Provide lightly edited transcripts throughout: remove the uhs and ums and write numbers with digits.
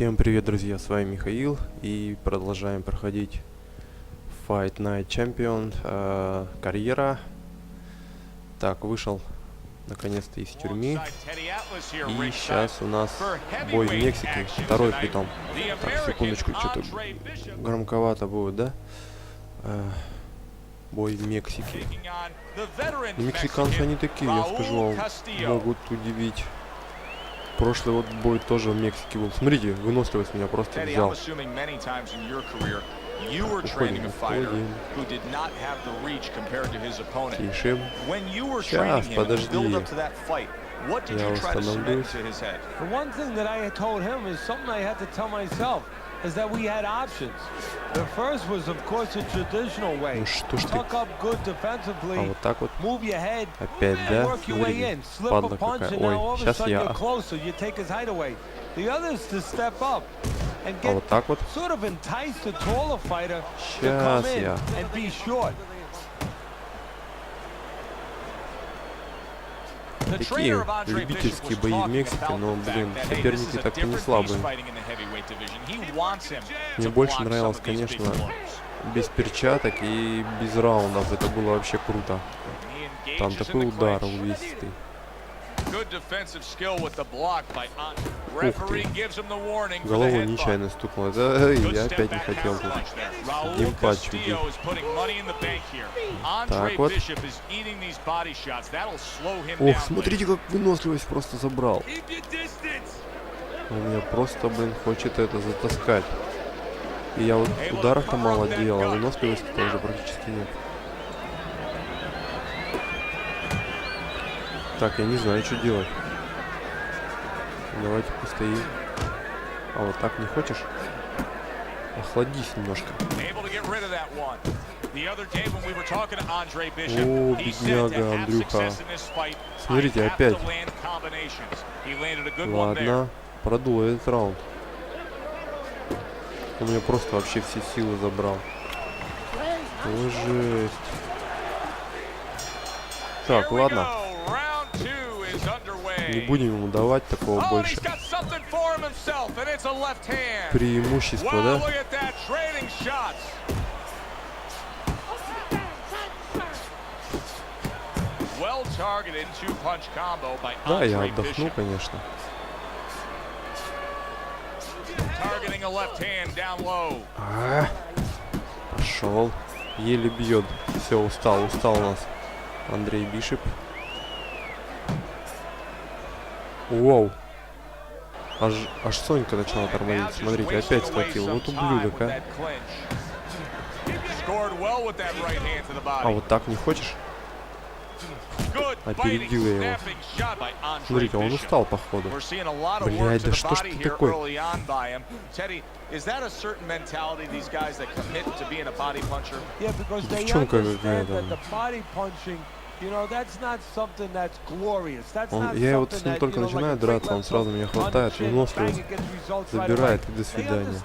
Всем привет, друзья, с вами Михаил, и продолжаем проходить Fight Night Champion, карьера. Так, вышел наконец-то из тюрьмы, и сейчас у нас бой в Мексике, второй притом. Так, секундочку, что-то громковато будет, да? Бой в Мексике. И мексиканцы они такие, я скажу вам, могут удивить. Прошлый вот бой тоже в Мексике был. Смотрите, выносливость меня просто взял. Уходим, уходим. Тише. Сейчас, подожди. Я установлюсь. Is that we had options. The first was, of course, a traditional way. Tuck up good defensively, move your head, and work your way in. Slip a punch, and now all of a sudden you're closer. You take his height away. The other is to step up and get sort of entice the taller fighter to come in and be short. Такие любительские бои в Мексике, но, блин, соперники так-то не слабые. Мне больше нравилось, конечно, без перчаток и без раундов. Это было вообще круто. Там такой удар увесистый. Ух ты. Головой нечаянно стукнул. Это я опять не хотел тут геймпад чудить. Так вот. Ох, смотрите, как выносливость просто забрал. Он меня просто, блин, хочет это затаскать. И я вот ударов-то мало делал, а выносливости тоже практически нет. Так, я не знаю, что делать. Давайте постоим. А вот так не хочешь? Охладись немножко. О, бедняга Андрюха. Смотрите, опять. Ладно, продул этот раунд. Он меня просто вообще все силы забрал. О, жесть. Так, ладно. Не будем ему давать такого больше. Преимущество, да? Да, я отдохну, конечно. Пошел. Еле бьет. Все, устал у нас Андрей Бишеп. Воу. Аж Сонька начала тормозить. Смотрите, опять схватил. Вот ублюдок, а. А вот так не хочешь? Опередил я его. Смотрите, он устал, походу. Блядь, да что ж ты такой? Девчонка какая-то. Я вот с ним только начинаю драться, он сразу меня хватает, выносливость забирает и до свидания.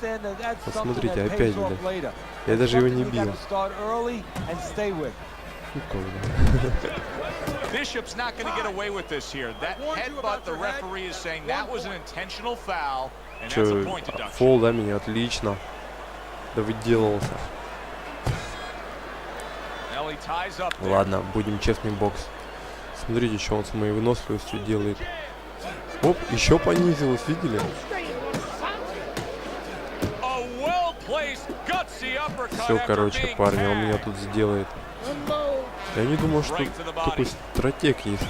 Вот смотрите, опять, блядь. Я даже его не бил. Че, фол, да, меня отлично. Да выделался. Ладно, будем честный бокс. Смотрите, что он с моей выносливостью делает. Оп, еще понизилось, видели? Все, короче, парни, он меня тут сделает. Я не думал, что такой стратег есть.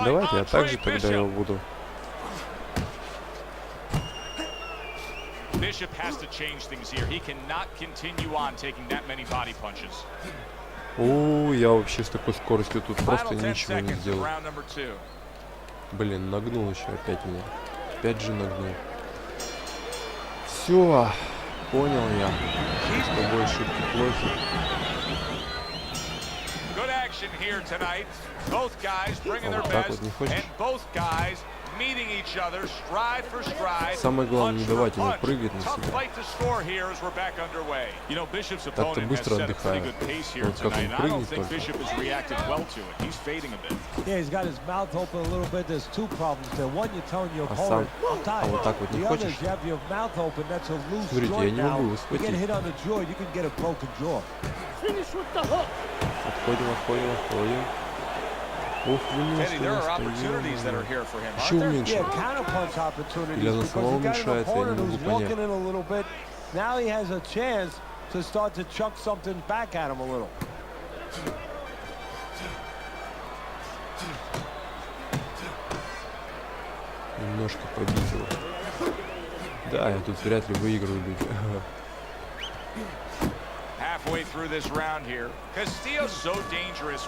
Давайте я также тогда его буду. Bishop has to change things here. He cannot continue on taking that many body punches. О, я вообще с такой скоростью тут просто ничего не сделал. Блин, нагнул еще опять меня. Опять же нагнул. Все, понял я. С тобой шутки плохи. А вот так вот не хочешь? Самое главное, не давать ему прыгать на себя. Так-то быстро отдыхает. Вот как он прыгнет только. А вот так вот не хочешь? Смотрите, я не могу его схватить. Отходим. Ух, еще уменьшил. Или она сама уменьшается, я не могу понять. Немножко побить его. Да, я тут вряд ли выиграю, люди.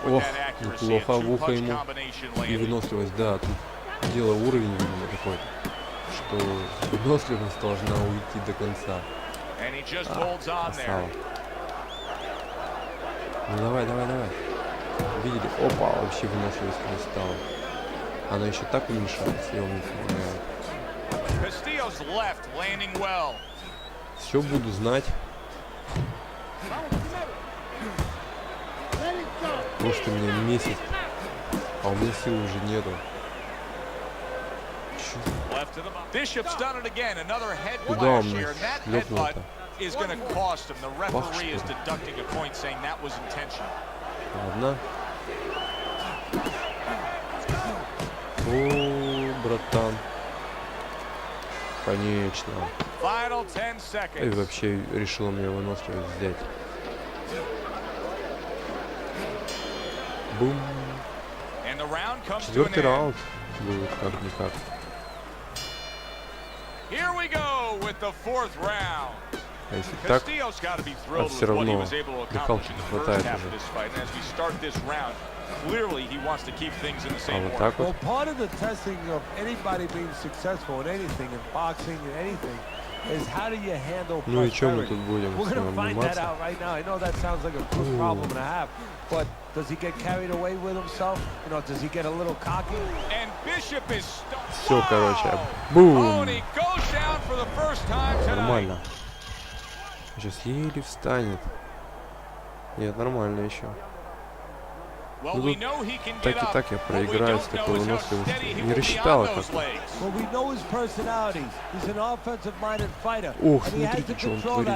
Ох, неплохо в ухо ему. И выносливость, да, тут дело уровень именно такой, что выносливость должна уйти до конца. Красава. Ну давай. Видели? Опа, вообще выносливость не стала. Она еще так уменьшается, я вам не понимаю. Все буду знать. Просто меня месяц, а у меня сил уже нету. Куда он меня шлепнул-то? Пах, что ли? Ладно. О, братан. Конечно. И вообще решил меня выносливость взять. Бум. Четвертый раунд будет как-никак. А если так, а все равно дыхалки не хватает уже. А вот так вот. Ну и чем мы тут будем с ним обниматься? Все, короче, бум! Нормально. Сейчас еле встанет. Нет, нормально еще. Ну, тут так и так я проиграю с такой выносливостью. Не рассчитала как-то. Ух, смотрите, что он творит.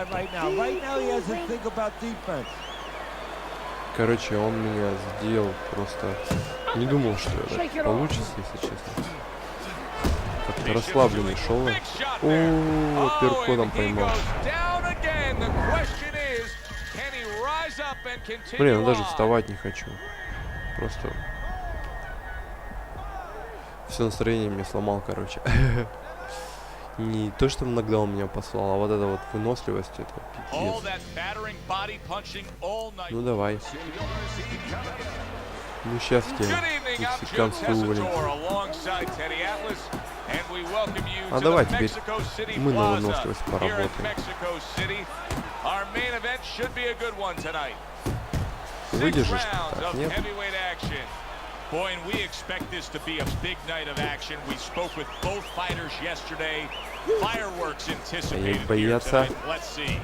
Короче, он меня сделал просто... Не думал, что это получится, если честно. Как-то расслабленный шел. О, перкодом поймал. Блин, я даже вставать не хочу. Просто все настроение мне сломал, короче. Не то, что иногда он меня послал, а вот эта вот выносливость, это пипец. Ну давай. Ну сейчас тебе мексиканцу уволим. А давай теперь мы на выносливость поработаем. Выдержишь? Так, нет? Boy, and we expect this to be a big night of action. We spoke with both fighters yesterday. Fireworks anticipated here tonight. Let's see.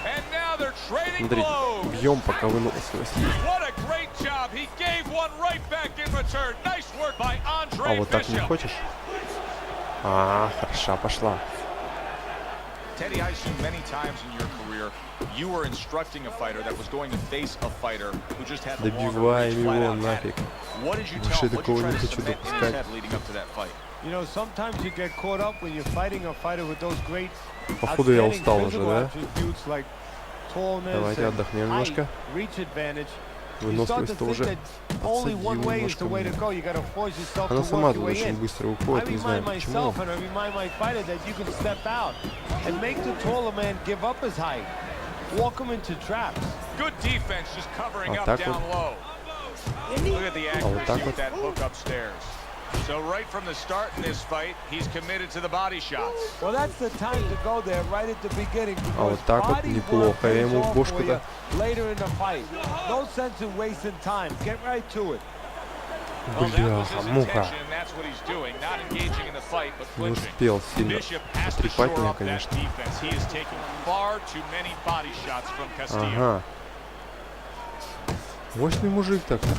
And now they're trading blows. Бьем, пока выносливость. What a great job. He gave one right back in return. Nice work by Andre. А вот так не хочешь? А, хороша пошла. Teddy, I've seen many times in your career you were instructing a fighter that was going to face a fighter who just had the longer reach flat out at it. What did you tell him? What did you try to cement in his head leading up to that fight? You know, sometimes you get caught up when you're fighting a fighter with those great Походу я устал уже, да? Давайте отдохнем немножко. Выносливость уже подсадил немножко мне. Она сама тут очень быстро уходит, не знаю почему. А так вот. А вот так вот. So right from the start in this fight, he's committed to the body shots. Well, that's the time to go there right at the beginning. А вот так вот неплохо, я ему в бошку-то. Later in the fight. No sense in wasting time. Get right to it. Бляха, муха. Не успел сильно потрепать меня, конечно. Ага. Мощный мужик так-то.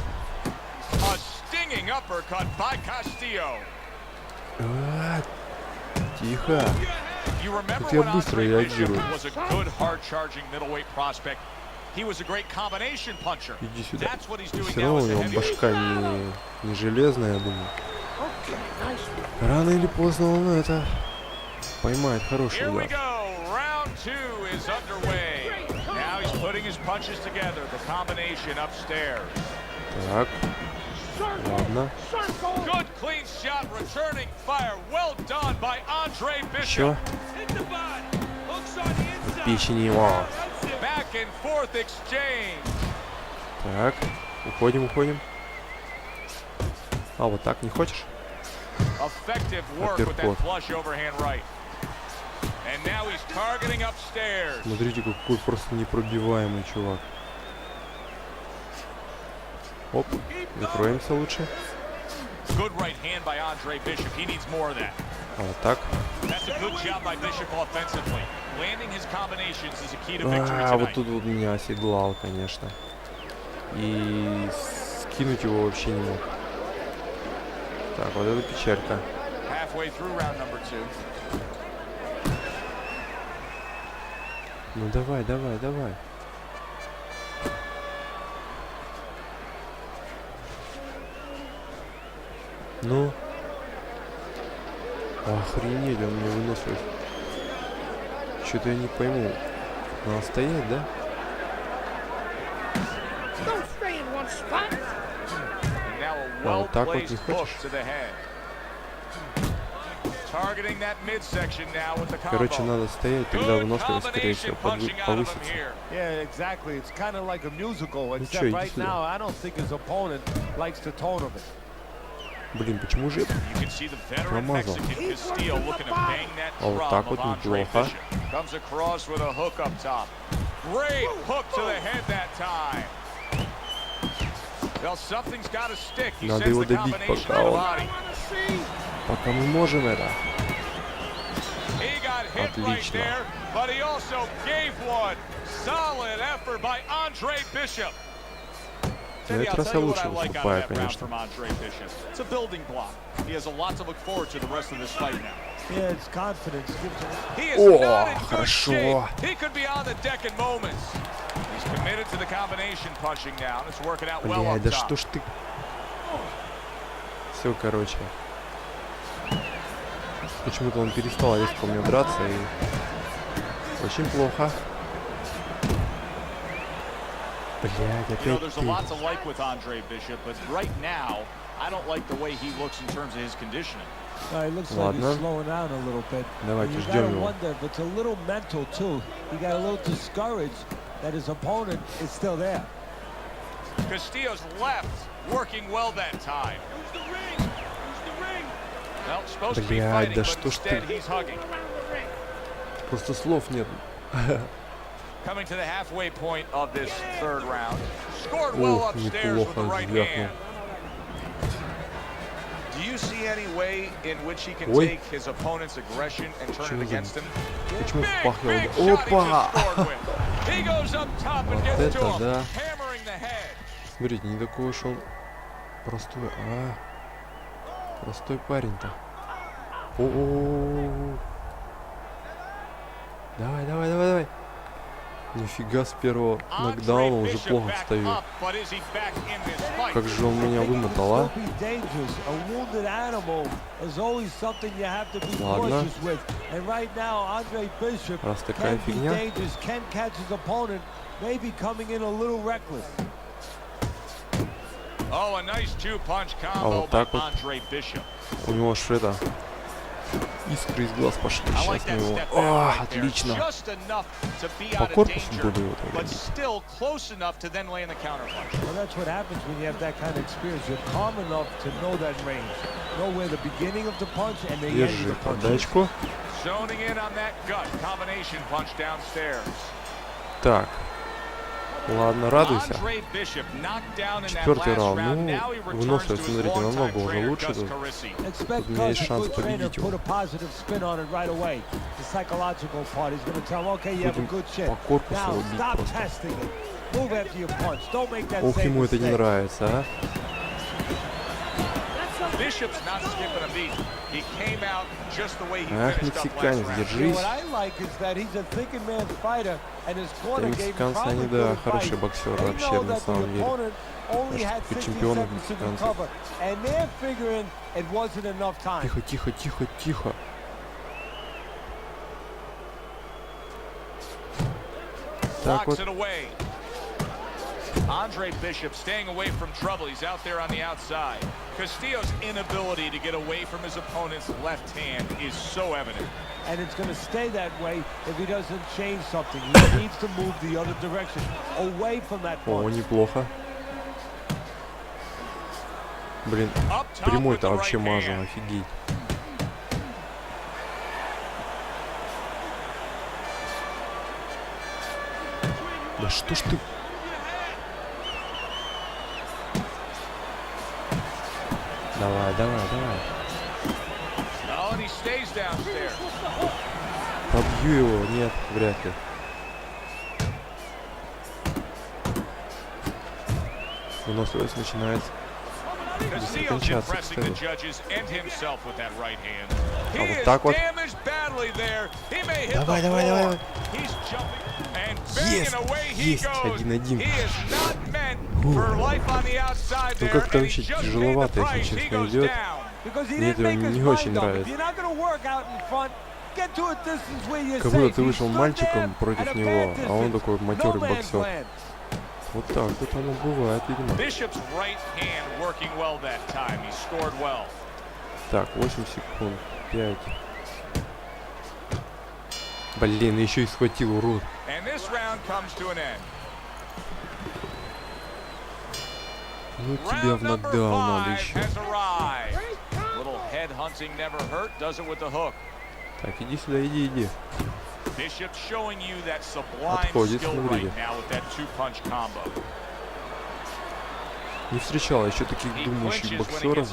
Тихо. Тут я быстро реагирую. Иди сюда. Все равно у него башка не железная, я думаю. Рано или поздно он это поймает хороший удар. Так. Ладно. Еще. Печень его. Так. Уходим. А, вот так не хочешь? Апперкот. Смотрите, какой просто непробиваемый чувак. Оп, закроемся лучше. А вот так. А, вот тут вот меня оседлал, конечно. И скинуть его вообще не мог. Так, вот это печалька. Ну давай. Ну. Охренеть, он меня выносит. Что-то я не пойму. Надо стоять, да? А вот так вот не хочешь? Короче, надо стоять, тогда выносливость, скорее всего, повысится. Ну чё, иди сюда. Блин, почему же я промазал? А вот так вот неплохо. Надо его добить, пока мы можем это. Отлично. На этот раз я лучше выступаю, конечно. О, хорошо. Бля, да что ж ты... Все, короче. Почему-то он перестал резко у меня драться, и... Очень плохо. Блядь, опять ты. Ладно. Давайте ждем его. Блядь, да что ж ты. Просто слов нет. Coming to the halfway point of this third round. Scored well upstairs with the right hand. Do you see any way in which he can take his opponent's aggression and turn it against him? Big shot he just scored with. He goes up top and gets to him, hammering the head. Смотрите, не такой уж он простой, простой парень-то. О-о-о-о. Давай. Нифига, с первого нокдауна уже плохо встаю. Как же он меня вымотал, а? Ладно. Раз такая фигня. А вот так вот. У него ж это... Искры из глаз пошли. Сейчас на него. О, отлично. По корпусу буду его тогда. Держи подачку. Так. Ладно, радуйся. Четвертый раунд. Ну, выносливость, смотрите, намного уже лучше. Тут у меня есть шанс победить его. Будем по корпусу убить просто. Ох, ему это не нравится, а? Ах, мексиканец, держись. Да, мексиканцы, они, да, хорошие боксеры вообще, на самом деле. Чемпионы мексиканцев. Тихо, тихо, тихо, тихо. Так вот. Andre Bishop staying away from trouble. He's out there on the outside. Castillo's inability to get away from his opponent's left hand is so evident. And it's going to stay that way if he doesn't change something. He needs to move the other direction, away from that punch. О, неплохо. Блин, прямой-то вообще мажу, офигеть. Да что ж ты... Давай, давай, давай. Побью его, нет, вряд ли. Выносливость начинается кончаться, кстати. А вот так вот. Давай, давай, давай. Есть, есть, 1-1. Ну как-то вообще тяжеловато, если честно, идет. Мне это не очень нравится. Как будто ты вышел мальчиком против него, а он такой матерый боксер. Вот так вот оно бывает, видимо. Так, 8 секунд, 5. Блин, еще и схватил, урод. Ну тебя в нокдаун надо еще. Так, иди сюда, иди, иди. Отходит, смотрите. Не встречал еще таких думающих боксеров.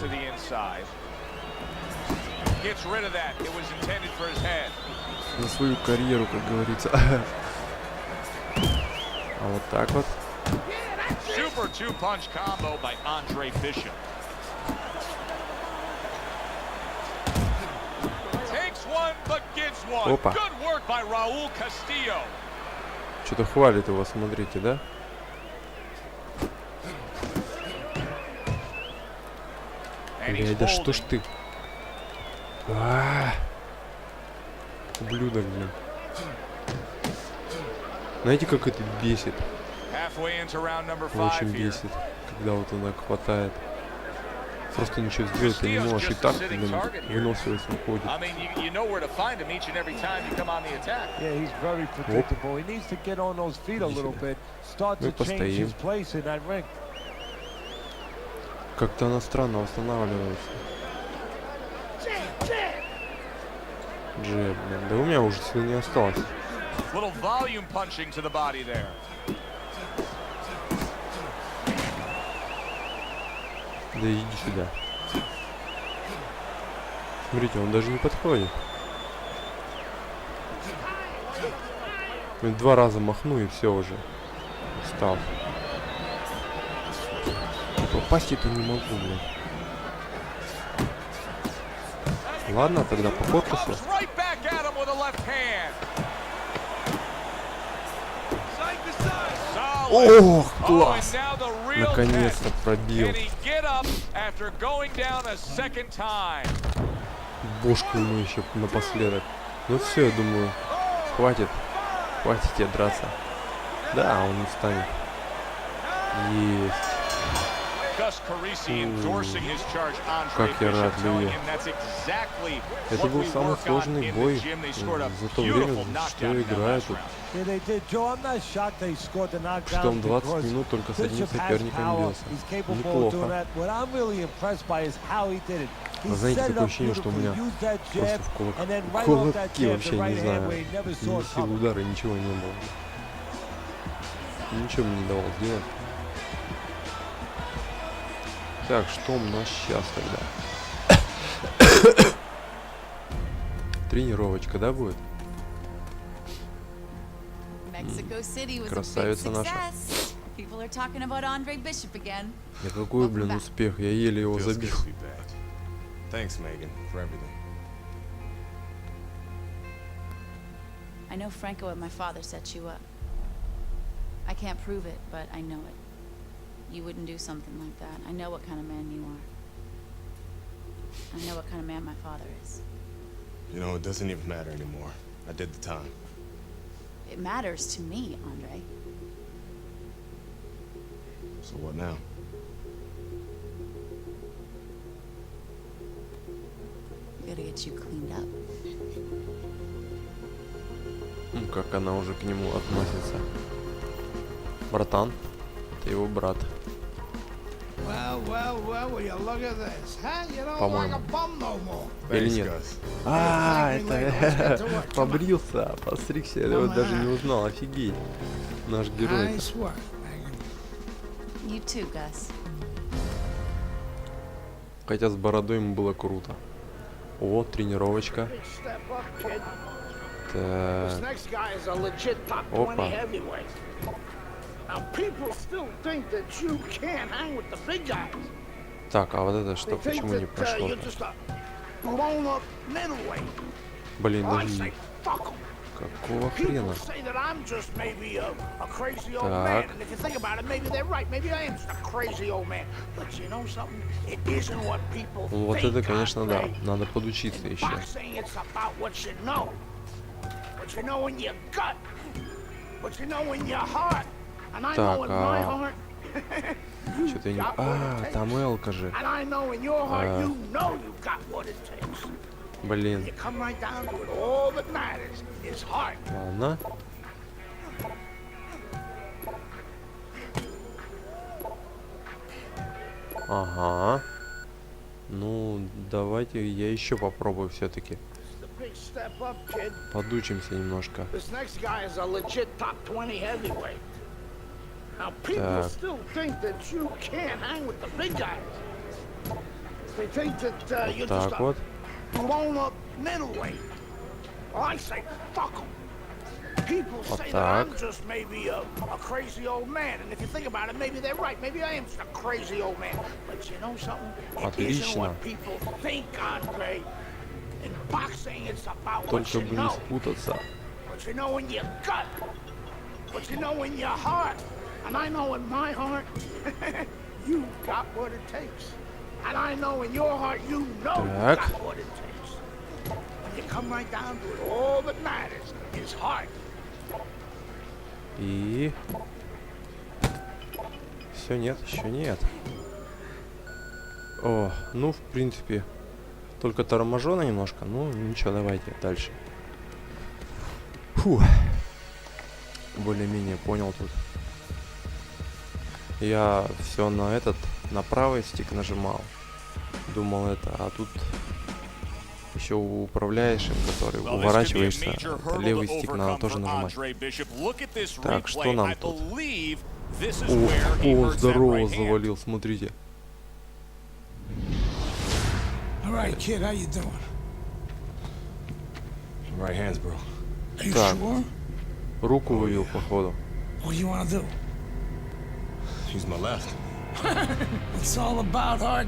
На свою карьеру, как говорится. А вот так вот. Опа. Что-то хвалит его, смотрите, да? Блядь, да что ж ты? Ублюдок, блин. Знаете, как это бесит? Очень бесит, когда вот она хватает. Просто ничего сделать ты не можешь, и так выносливость выходит. Мы постоим. Как-то она странно восстанавливается. Джеб, блин. Да у меня уже сил не осталось. Да иди сюда. Смотрите, он даже не подходит. Я 2 раза махну и все уже. Устал. Попасть это не могу, блин. Ладно, тогда по корпусу. Ох, класс! Наконец-то пробил. Бошку ему еще напоследок. Ну все, я думаю, хватит. Хватит тебе драться. Да, он устанет. Есть. Как я рад, люди. Это был самый сложный бой за то время, что я играю тут. Что он 20 минут только с одним соперником бился. Неплохо. Вы знаете, такое ощущение, что у меня просто в кулаки вообще, не знаю, ни силы удара, ничего не было. ничего мне не давал сделать. Так, что у нас сейчас тогда? Тренировочка, да, будет? Красавица наша. Я какой, блин, успех, я еле его забил. I know Franco and my father set you up. I can't prove it, but I know it. You wouldn't do something like that. I know what kind of man you are. I know what kind of man my father is. You know, it doesn't even matter anymore. I did the time. It matters to me, Andre. So what now? We gotta get you cleaned up. Ну, как она уже к нему относится. Братан, это его брат. По-моему. Или нет? А, это побрился, постригся, я его даже не узнал, офигеть. Наш герой. Хотя с бородой ему было круто. О, тренировочка. Так. Опа. Так, а вот это что? Почему не прошло? Блин, даже... Какого хрена? Так. Вот это, конечно, да. Надо подучиться еще. Так, что-то я не... А, там Элка же. Блин. Ладно. Ага. Ну, давайте я еще попробую все-таки. Подучимся немножко. Так. Вот так вот. Вот так. Отлично. Только бы не спутаться. Так. И... Все, нет, еще нет. О, ну, в принципе, только торможено немножко. Ну, ничего, давайте дальше. Фу. Более-менее понял тут. Я все на правый стик нажимал. Думал это, а тут еще управляешь им, который уворачиваешься. Левый стик надо тоже нажимать. Так, что нам тут? О, здорово, завалил, смотрите. Так, руку вывел, походу.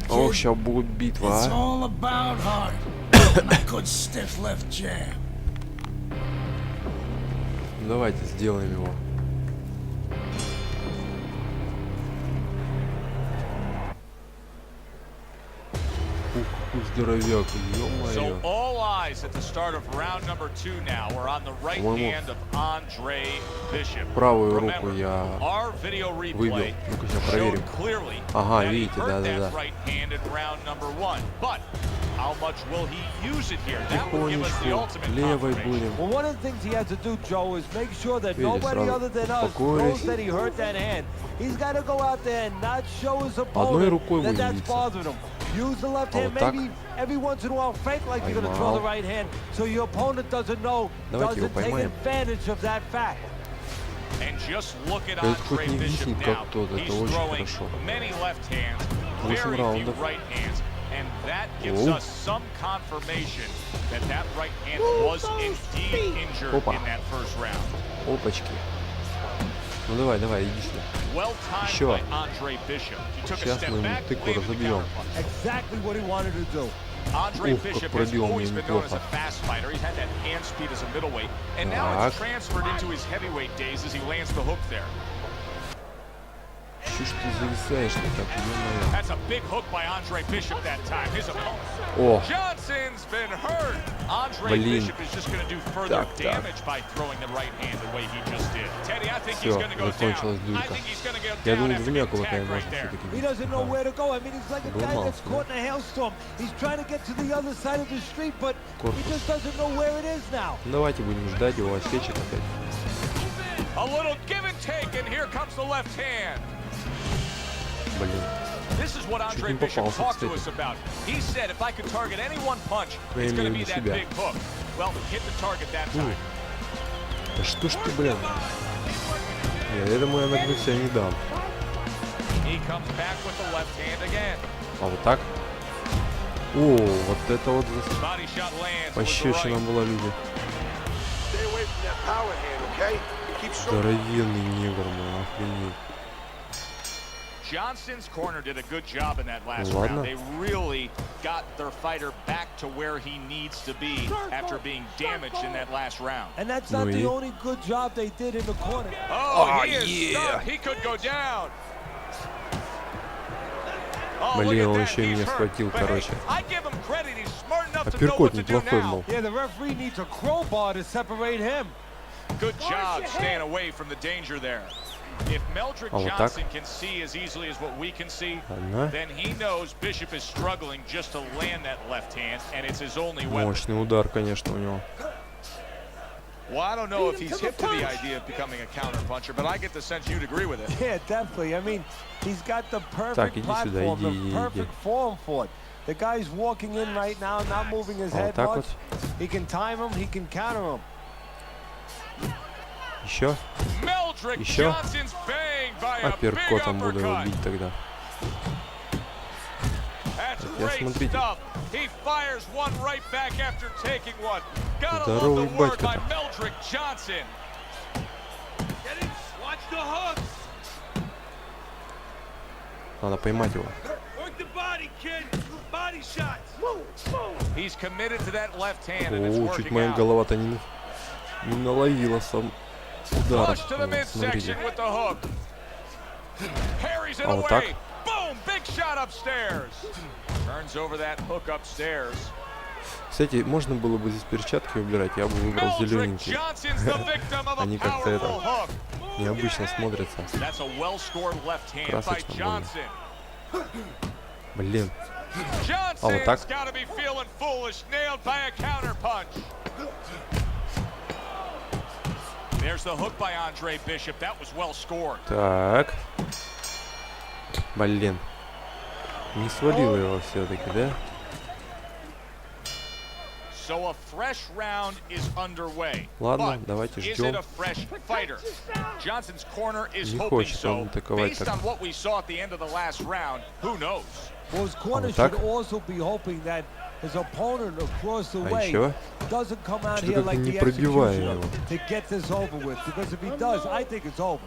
Ох, сейчас будет битва, а? Давайте сделаем его. Ух, здоровяк, ё-моё. По-моему, правую руку я выбил. Ну-ка, сейчас проверим. Ага, видите, да-да-да. Тихонечку, левой будем. Одной рукой выведется. А вот так. Давайте его поймаем. Это хоть не висит как тот, это очень хорошо. 8 раундов. Опа. Опачки. Ну давай, давай, иди сюда. Еще. Сейчас мы ему тыку разобьем. Ух, как пробил мне неплохо. Так. Чё ж ты зависаешь так, ё-моё. О! Блин. Так, так. Всё, закончилась дурка. Я думал, двумя кулаками можно все-таки. Обломался, да? Давайте будем ждать его осечек опять. Блин. Чуть не попался, кстати. Я имею в виду себя. Да что ж ты, блин? Нет, этому я нагнуться не дам. А вот так? О, вот это вот пощечина была, люди. Здоровенный негр, ну охренеть. Johnson's corner did a good job in that last round. They really got their fighter back to where he needs to be after being damaged in that last round. And that's not the only good job they did in the corner. Oh, he is stuck. He could go down. Блин, он еще и меня схватил, короче. Апперкот неплохой был. Yeah, the referee needs a crowbar to separate him. Good job staying away from the danger there. If Meldrick Johnson can see as easily as what we can see, then he knows Bishop is struggling just to land that left hand, and it's his only weapon. Мощный удар, конечно, у него. Well, I don't know if he's hip to the idea of becoming a counter-puncher, but I get the sense you'd agree with it. Yeah, definitely. I mean, he's got the perfect platform, the perfect form for it. The guy's walking in right now, not moving his head much. He can time him, he can counter him. Еще. Еще. Апперкотом буду его бить тогда. Я смотрите. Здоровый батька. Надо поймать его. О, чуть моя голова-то не наловила сам. Удар. Смотрите. А вот так. Кстати, можно было бы здесь перчатки убирать, я бы выбрал зелененький. Они как-то это необычно смотрятся. Красочно больно. Блин. А вот так. Так. Блин. Не свалил его все-таки, да? Ладно, давайте ждем. Не хочет он атаковать так. His corner should also be hoping that his opponent across the way doesn't come out here like the executioner to get this over with. Because if he does, I think it's over.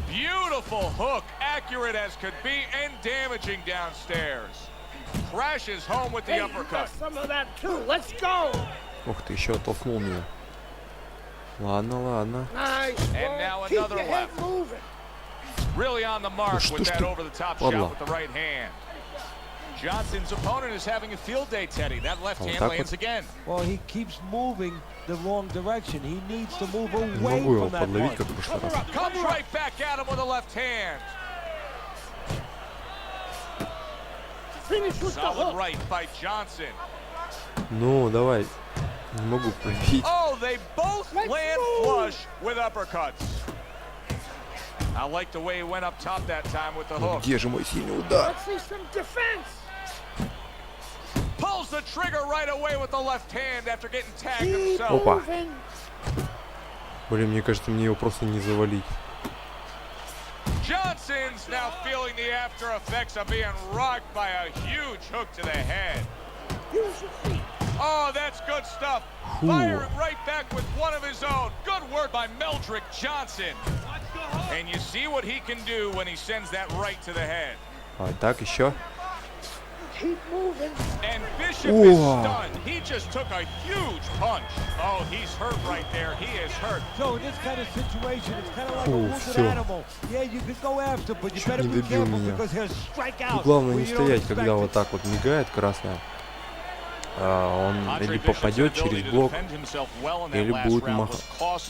Beautiful hook, accurate as could be and damaging downstairs. Crashes home with the uppercut. Some of that too. Let's go. Ух ты, еще оттолкнул меня. Ладно, ладно. And now another left. Really on the mark with that over-the-top shot with the right hand. Johnson's opponent is having a field day, Teddy. That left hand lands again. Well, he keeps moving the wrong direction. He needs to move away from that punch. Comes right back at him with a left hand. Solid right by Johnson. Ну, давай. Не могу пробить. Oh, they both land flush with uppercuts. I like the way he went up top that time with the hook. Где же мой сильный удар? Pulls the trigger right away with the left hand after getting tagged himself. Опа. Блин, мне кажется, мне его просто не завалить. Johnson's now feeling the after effects of being rocked by a huge hook to the head. Oh, that's good stuff. Firing right back with one of his own. Good work by Meldrick Johnson. And you see what he can do when he sends that right to the head. Так, еще. And Bishop is stunned. He just took a huge punch. Oh, he's hurt right there. He is hurt. So in this kind of situation, it's kind of like a wounded animal. Yeah, you can go after, but you better be careful because he'll strike out. Главное не стоять, когда вот так вот мигает красная. Он или попадет через блок, или будет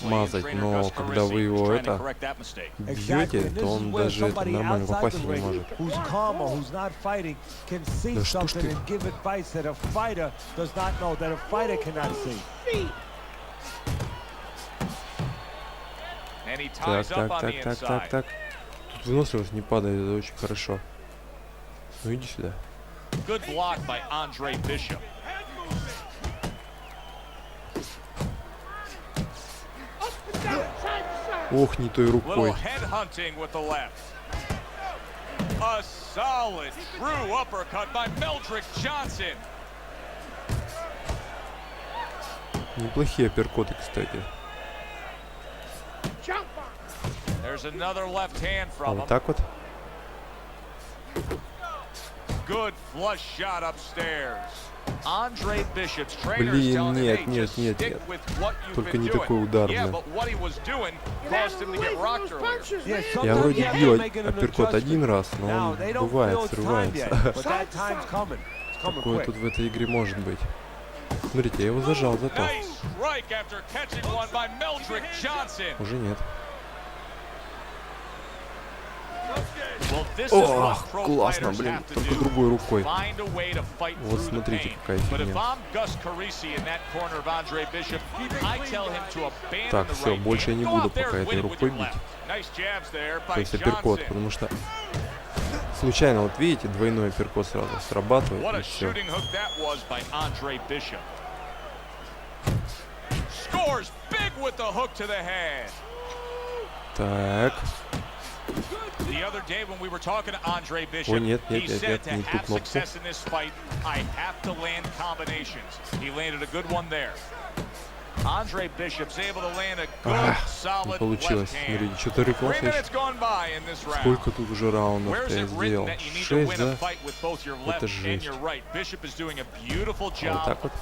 мазать. Но когда вы его бьете, то он даже нормально попасть не может. Да что ж ты? Так. Тут выносливость не падает, это очень хорошо. Ну иди сюда. Ох, не той рукой. Неплохие апперкоты, кстати. А вот так вот. Блин, нет. Только не такой удар, блин. Я вроде бью апперкот один раз, но он бывает, срывается. Такое тут в этой игре может быть. Смотрите, я его зажал зато. Уже нет. Ох, классно, блин, только другой рукой. Вот смотрите, какая фигня. Так, все, больше я не буду пока этой рукой бить. То есть апперкот, потому что случайно, вот видите, двойной апперкот сразу срабатывает, и все. Так. О, нет, не ту кнопку. Не получилось. Смотрите, что-то рекламный. Сколько тут уже раундов я сделал? 6, да? Это жесть. Вот так вот.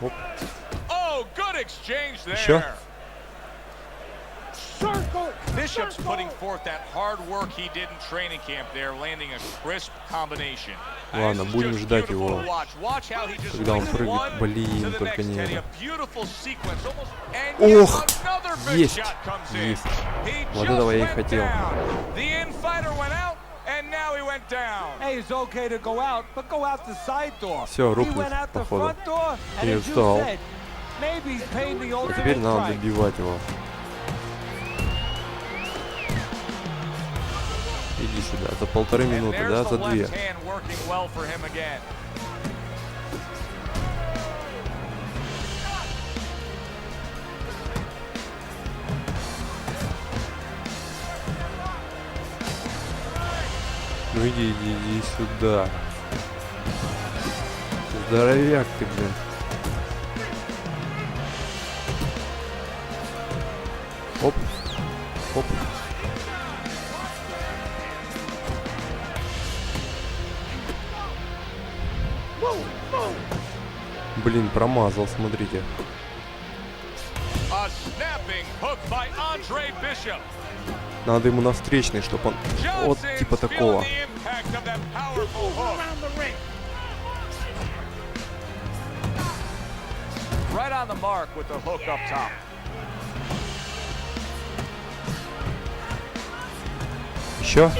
Оп. Еще. Bishop's putting forth that hard work he did in training camp there, landing a crisp combination. Ладно, будем ждать его, когда он прыгает. Блин, только не это. Ох, есть. Вот этого я и хотел. Все, рухнет, походу. Я устал. А теперь надо добивать его. Иди сюда, за 1,5 минуты, да, за 2. Ну иди сюда. Здоровяк ты, блин. Оп. Оп. Блин, промазал, смотрите. Надо ему на встречный, чтобы он... Вот типа такого. Еще?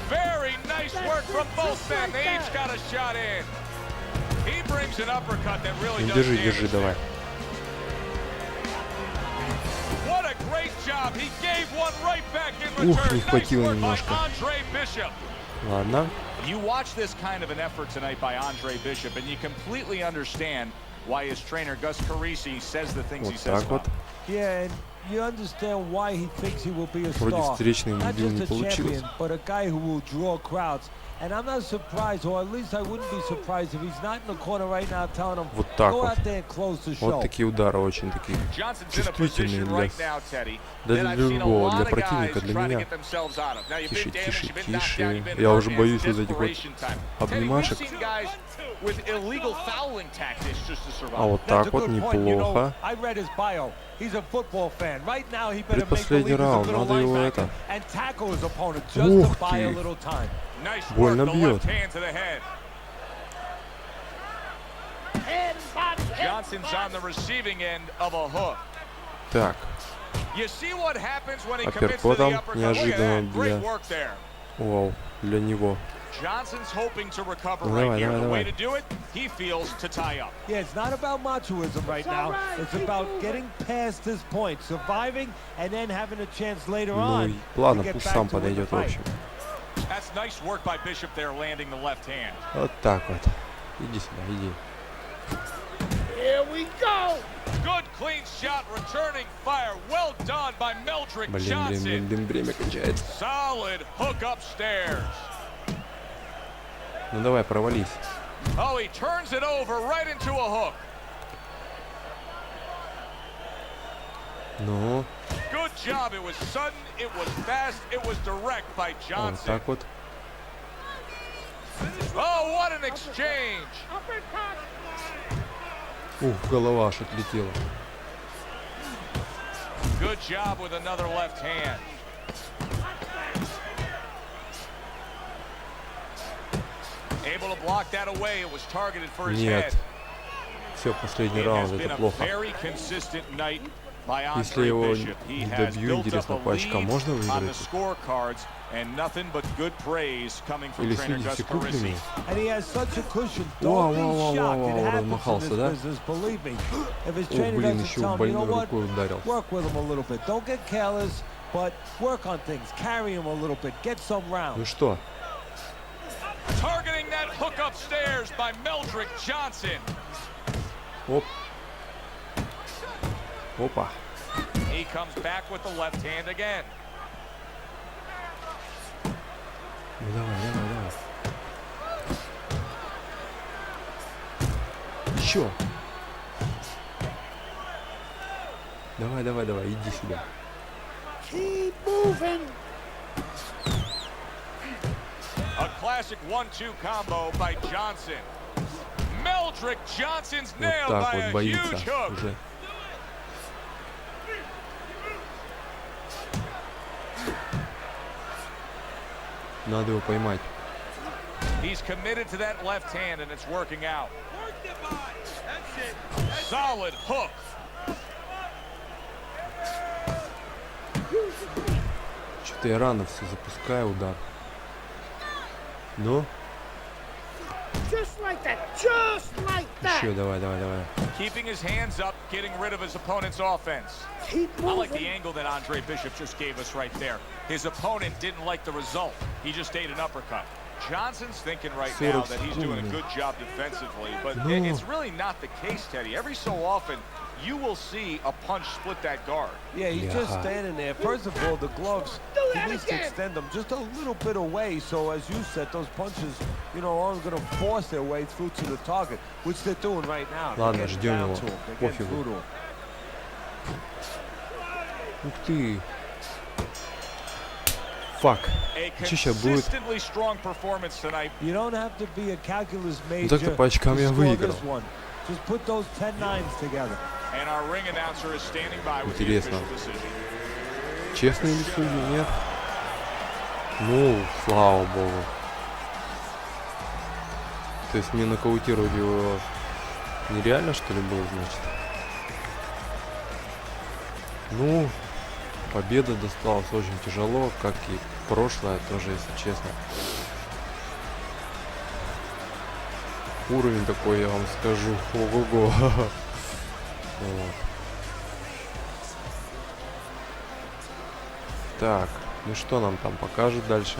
Very nice work from both men. They each got a shot in. He brings an uppercut that really does Держи, давай. What a great Ух, не хватило немножко. Ладно. You watch this kind of an effort tonight by Andre Bishop, and you completely understand why his trainer Gus Carisi says the things he says about him. Yeah, and you understand why he thinks he will be a star. Вроде встречный Not бил не just a получилось. champion, but a guy who will draw crowds. And I'm not surprised, or at least I wouldn't be surprised if he's not in the corner right now telling him, Вот так go вот. out there and close the show. Вот такие удары очень такие чувствительные для любого, для противника, для меня. Тише, тише, тише. Я уже боюсь вот этих вот обнимашек. А вот так вот неплохо. Предпоследний раунд, надо его это. Ух ты! Больно бьет. Так. Апперкотом неожиданно Вау, для него. Johnson's hoping to recover Ну, right давай, here. давай, The way давай. to do it, he feels to tie up. Yeah, it's not about machoism right now. It's about getting past this point, surviving, and then having a chance later Ну, on. ладно, пусть сам подойдет, в общем. That's nice work by Bishop there, landing the left hand. Вот так вот. Иди сюда, иди. Here we go. Good clean shot, returning fire. Well done by Meldrick Johnson. Время кончается. Solid hook upstairs. Ну давай, провались. Oh, he turns it over right into a hook. Ну. Good job. It was sudden, it was fast, it was direct by Вот Johnson. так вот. Oh, what an exchange. Ух, голова аж отлетела. Good job with another left hand. Able to block that away. It was targeted for his head. Нет. Все, последний раунд, это плохо. Если его не добью, интересно, по очкам можно выиграть? Или с 50 секундами? Вау, размахался, да? О, блин, еще больной рукой ударил. Ну что? Оп. Опа. He comes back with the left hand again. Ну давай, давай, давай. Еще. Давай, давай, давай, иди сюда. Keep moving. A classic 1-2 combo by Johnson. Meldrick Johnson's nailed by a huge hook. Уже. Надо его поймать. He's committed to that left hand and it's working out. Solid hook. Что-то я рано все запускаю удар. Ну? Еще, давай, давай, давай. Keeping his hands up, getting rid of his opponent's offense. I like the angle that Andre Bishop just gave us right there. His opponent didn't like the result. He just ate an uppercut. Johnson's thinking right now that he's doing a good job defensively, but it's really not the case, Teddy. Every so often, you will see a punch split that guard. Yeah, he's just standing there. First of all, the gloves, he needs to extend them just a little bit away. So as you said, those punches, you know, aren't going to force their way through to the target, which they're doing right now. Ладно, ждем его. Пофигу. Ух ты. Фак. Что сейчас будет? Ну так-то по очкам я выиграл. Интересно. Честный ли судья, нет? Ну, слава богу. То есть мне нокаутировать его нереально, что ли, было, значит? Ну, победа досталась очень тяжело, как и прошлое тоже, если честно. Уровень такой, я вам скажу. Ого-го. Вот. Так, ну что нам там покажут дальше?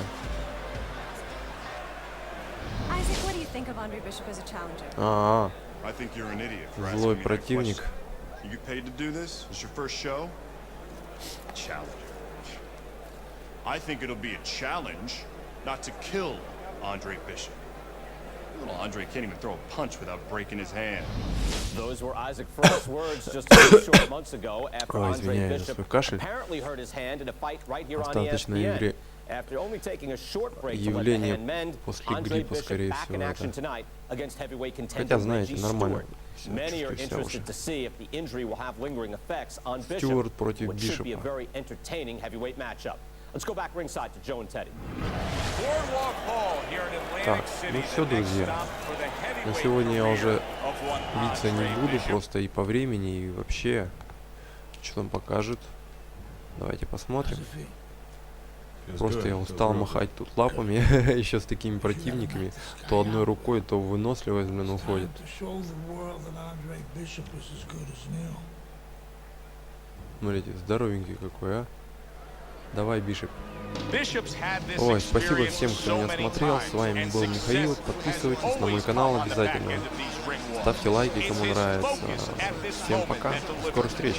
А, злой противник. I think it'll be a challenge not to kill Andre Bishop. Little Andre can't even throw a punch without breaking his hand. Those were Isaac Frost's words just a few short months ago after Andre Bishop apparently hurt his hand in a fight right here on ESPN. After only taking a short break to let the hand mend, Andre Bishop back in action tonight against heavyweight contender Reggie Stewart. Many are interested to see if the injury will have lingering effects on Bishop, which should be a very entertaining heavyweight matchup. Let's go back ringside to Joe and Teddy. Так, ну все, друзья. На сегодня я уже биться не буду, просто и по времени, и вообще. Что там покажет? Давайте посмотрим. Просто я устал махать тут лапами, еще с такими противниками. То одной рукой, то выносливость, блин, уходит. Смотрите, здоровенький какой, а. Давай, Бишоп. Ой, спасибо всем, кто меня смотрел. С вами был Михаил. Подписывайтесь на мой канал обязательно. Ставьте лайки, кому нравится. Всем пока. До скорых встреч.